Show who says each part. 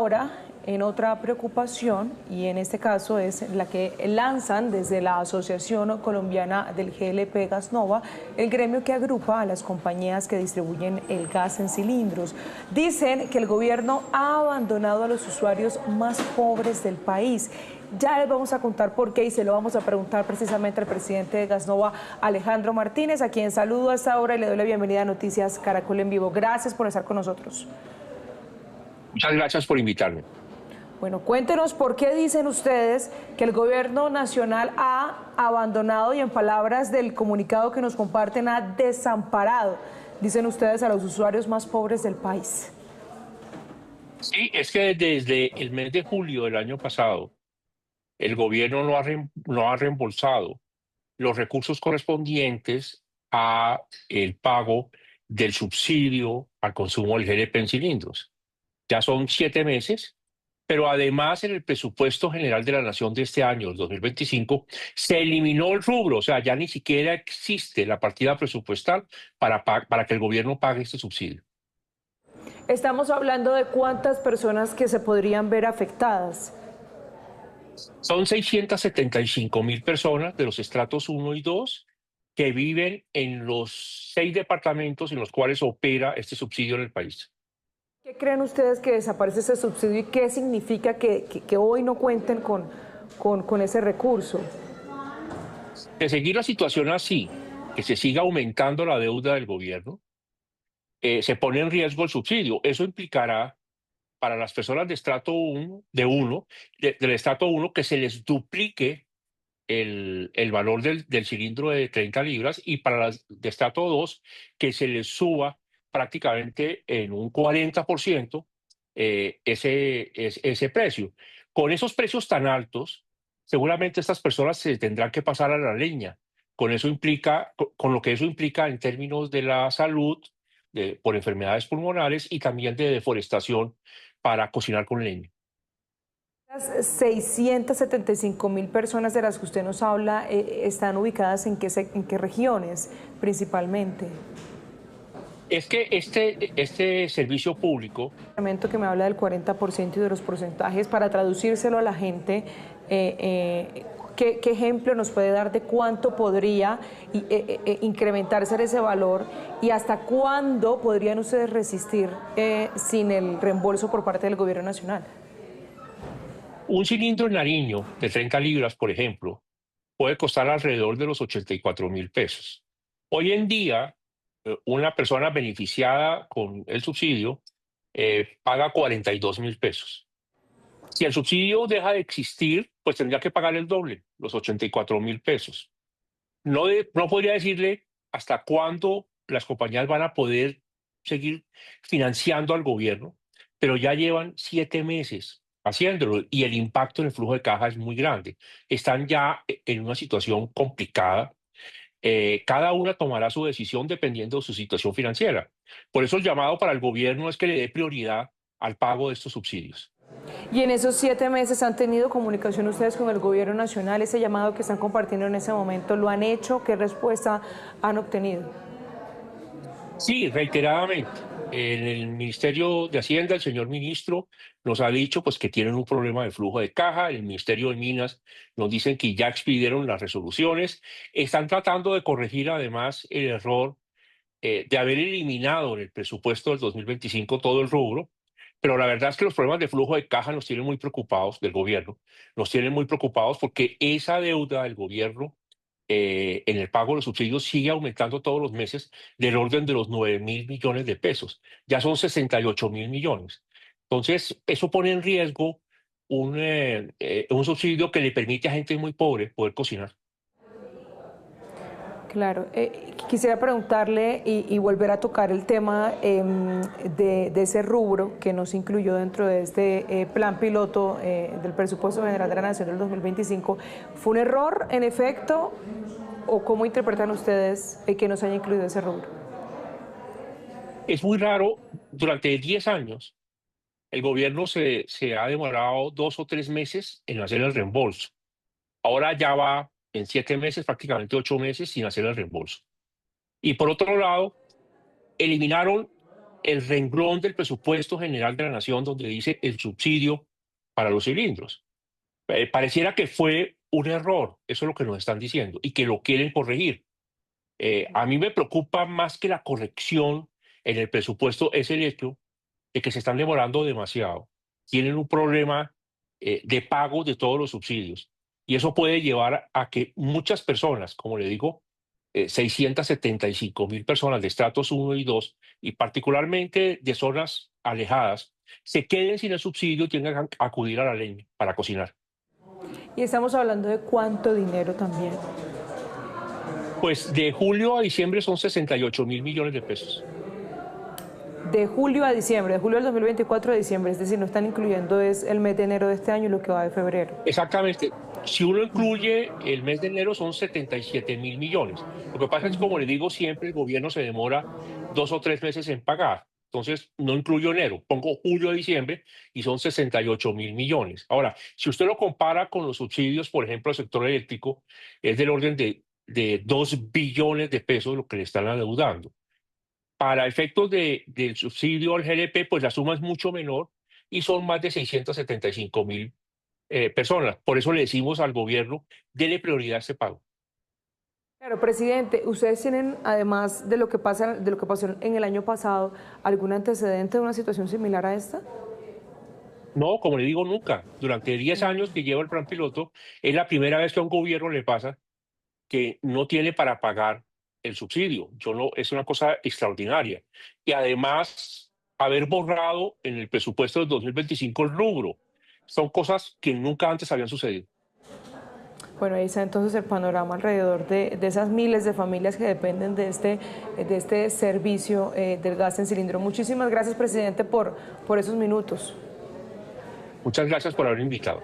Speaker 1: ahora en otra preocupación, y en este caso es la que lanzan desde la Asociación Colombiana del GLP Gasnova, el gremio que agrupa a las compañías que distribuyen el gas en cilindros. Dicen que el gobierno ha abandonado a los usuarios más pobres del país. Ya les vamos a contar por qué y se lo vamos a preguntar precisamente al presidente de Gasnova, Alejandro Martínez, a quien saludo a esta hora y le doy la bienvenida a Noticias Caracol en Vivo. Gracias por estar con nosotros.
Speaker 2: Muchas gracias por invitarme.
Speaker 1: Bueno, cuéntenos por qué dicen ustedes que el gobierno nacional ha abandonado y, en palabras del comunicado que nos comparten, ha desamparado, dicen ustedes, a los usuarios más pobres del país.
Speaker 2: Sí, es que desde el mes de julio del año pasado, el gobierno no ha reembolsado los recursos correspondientes a el pago del subsidio al consumo del GLP en cilindros. Ya son 7 meses, pero además en el presupuesto general de la Nación de este año, el 2025, se eliminó el rubro, o sea, ya ni siquiera existe la partida presupuestal para que el gobierno pague este subsidio.
Speaker 1: Estamos hablando de cuántas personas que se podrían ver afectadas.
Speaker 2: Son 675.000 personas de los estratos 1 y 2 que viven en los 6 departamentos en los cuales opera este subsidio en el país.
Speaker 1: ¿Qué creen ustedes que desaparece ese subsidio y qué significa que hoy no cuenten con ese recurso?
Speaker 2: De seguir la situación así, que se siga aumentando la deuda del gobierno, se pone en riesgo el subsidio. Eso implicará para las personas de estrato 1, del estrato 1, que se les duplique el valor del cilindro de 30 libras, y para las de estrato 2 que se les suba prácticamente en un 40% ese precio. Con esos precios tan altos, seguramente estas personas se tendrán que pasar a la leña. Con lo que eso implica en términos de la salud, por enfermedades pulmonares y también de deforestación para cocinar con leña.
Speaker 1: Las 675.000 personas de las que usted nos habla están ubicadas en qué regiones principalmente.
Speaker 2: Es que este servicio público.
Speaker 1: Que me habla del 40% y de los porcentajes, para traducírselo a la gente, ¿qué ejemplo nos puede dar de cuánto podría incrementarse ese valor y hasta cuándo podrían ustedes resistir sin el reembolso por parte del gobierno nacional?
Speaker 2: Un cilindro en Nariño de 30 libras, por ejemplo, puede costar alrededor de los 84.000 pesos. Hoy en día, una persona beneficiada con el subsidio paga 42.000 pesos. Si el subsidio deja de existir, pues tendría que pagar el doble, los 84.000 pesos. No podría decirle hasta cuándo las compañías van a poder seguir financiando al gobierno, pero ya llevan 7 meses haciéndolo y el impacto en el flujo de caja es muy grande. Están ya en una situación complicada. Cada una tomará su decisión dependiendo de su situación financiera. Por eso el llamado para el gobierno es que le dé prioridad al pago de estos subsidios.
Speaker 1: Y en esos 7 meses han tenido comunicación ustedes con el gobierno nacional, ese llamado que están compartiendo en ese momento, ¿lo han hecho? ¿Qué respuesta han obtenido?
Speaker 2: Sí, reiteradamente. En el Ministerio de Hacienda, el señor ministro nos ha dicho pues, que tienen un problema de flujo de caja. El Ministerio de Minas nos dicen que ya expidieron las resoluciones. Están tratando de corregir además el error de haber eliminado en el presupuesto del 2025 todo el rubro. Pero la verdad es que los problemas de flujo de caja nos tienen muy preocupados del gobierno. Nos tienen muy preocupados porque esa deuda del gobierno en el pago de los subsidios sigue aumentando todos los meses del orden de los 9.000 millones de pesos. Ya son 68.000 millones. Entonces, eso pone en riesgo un subsidio que le permite a gente muy pobre poder cocinar.
Speaker 1: Claro, quisiera preguntarle y volver a tocar el tema de ese rubro que nos incluyó dentro de este plan piloto del presupuesto general de la Nación del 2025. ¿Fue un error, en efecto, o cómo interpretan ustedes que nos haya incluido ese rubro?
Speaker 2: Es muy raro, durante 10 años, el gobierno se ha demorado 2 o 3 meses en hacer el reembolso. Ahora ya va en 7 meses, prácticamente 8 meses, sin hacer el reembolso. Y por otro lado, eliminaron el renglón del presupuesto general de la Nación donde dice el subsidio para los cilindros. Pareciera que fue un error, eso es lo que nos están diciendo, y que lo quieren corregir. A mí me preocupa más que la corrección en el presupuesto es el hecho de que se están demorando demasiado. Tienen un problema de pago de todos los subsidios. Y eso puede llevar a que muchas personas, como le digo, 675.000 personas de estratos 1 y 2, y particularmente de zonas alejadas, se queden sin el subsidio y tengan que acudir a la leña para cocinar.
Speaker 1: Y estamos hablando de cuánto dinero también.
Speaker 2: Pues de julio a diciembre son 68.000 millones de pesos.
Speaker 1: De julio a diciembre, de julio del 2024 a diciembre, es decir, no están incluyendo es el mes de enero de este año y lo que va de febrero.
Speaker 2: Exactamente. Si uno incluye el mes de enero son 77.000 millones. Lo que pasa es que, como le digo siempre, el gobierno se demora 2 o 3 meses en pagar. Entonces, no incluyo enero, pongo julio a diciembre y son 68.000 millones. Ahora, si usted lo compara con los subsidios, por ejemplo, al sector eléctrico, es del orden de 2 billones de pesos lo que le están adeudando. Para efectos del subsidio al GLP, pues la suma es mucho menor y son más de 675.000 personas. Por eso le decimos al gobierno, dele prioridad a este pago.
Speaker 1: Claro, presidente, ¿ustedes tienen, además de lo que pasó en el año pasado, algún antecedente de una situación similar a esta?
Speaker 2: No, como le digo, nunca. Durante 10 años que lleva el plan piloto, es la primera vez que a un gobierno le pasa que no tiene para pagar el subsidio. Es una cosa extraordinaria. Y además, haber borrado en el presupuesto del 2025 el rubro. Son cosas que nunca antes habían sucedido.
Speaker 1: Bueno, ahí está entonces el panorama alrededor de esas miles de familias que dependen de este servicio del gas en cilindro. Muchísimas gracias, presidente, por esos minutos.
Speaker 2: Muchas gracias por haber invitado.